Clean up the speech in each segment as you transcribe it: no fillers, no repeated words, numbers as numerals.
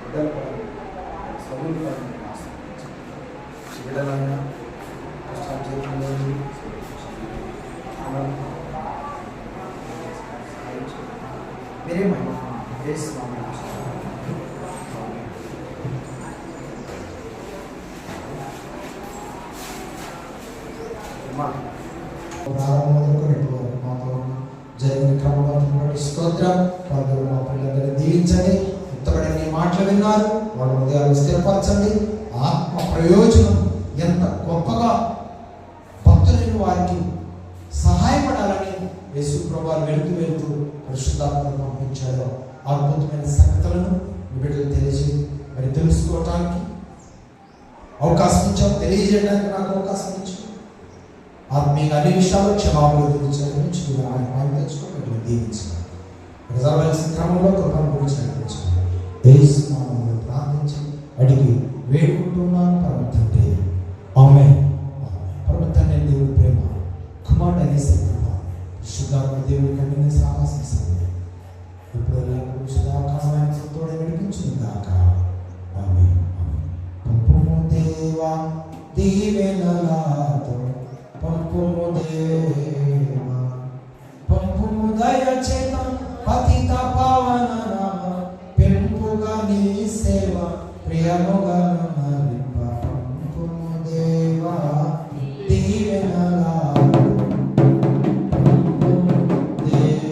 బిడ్డల పరంగా చదువుల పరంగా బిడ్డలైనా కష్టాలు జీవితంలో మీరేమైనా వేస్తున్నాము. జరిగిన క్రమంలో స్తోత్రం. వాళ్ళు మా పిల్లలందరినీ దీవించండి. ఉత్తబడిన మాటలు విన్నారు, వాళ్ళ హృదయాలు స్థిరపరచండి. ఆత్మ ప్రయోజనం ఎంత గొప్పగా భక్తులైన వారికి సహాయపడాలని యేసు ప్రభువు వెళ్తూ పరిశుద్ధాత్మను పంపించాడో అద్భుతమైన సంగతులను బిడ్డలు మరి తెలుసుకోవటానికి అవకాశం ఇచ్చాం, తెలియజేయడానికి నాకు అవకాశం ఇచ్చాం. ఆత్మీయ అన్ని విషయాలు క్షమాపణ గురించి ఆయన తెచ్చుకోవడం దీవించాలి. ప్రజావలసిన క్రమంలో కృపను గురించి నడిపించాలి. ఏసునామములో ప్రార్థించి అడిగి వేడుకుంటున్నాను పరమ తండ్రి, ఆమేన్. పరమ తండ్రి దేవుడి ప్రేమ, కుమారుడు అనేసి శుద్ధాత్మ దేవుడి కన్నుని సాహసించాలి. ఇప్పుడు సుధాకాశమైన తోడ నడిపించింది కాక. ఆమేన్. పంపుము దేవా దీవెనలాతో, పంపుము దేవా, పంపుము దయచేత పతిత పావన నామ, పెంపుగా నీ సేవ ప్రియముగా నరింప. పంపుము దేవా దీవెనలాతో, పంపుము దేవా.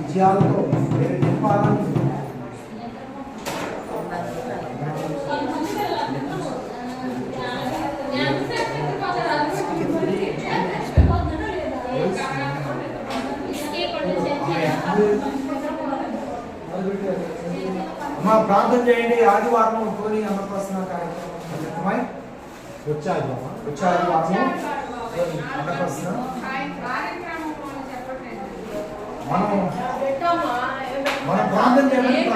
విజయాలతో నింపాలని అమ్మా ప్రార్థన చేయండి. ఆదివారం తోని అన్నప్రసన్న కార్యక్రమం వచ్చే ఆదివారం అన్నప్రసన్న మనం ప్రార్థన చేయడానికి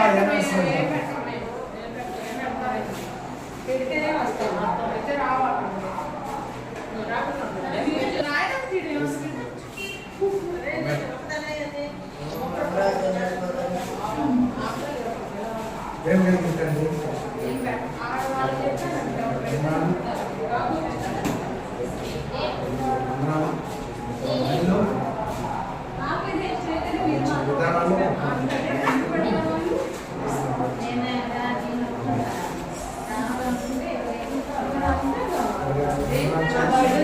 ఏం జరుగుతుందండి? విధానాలు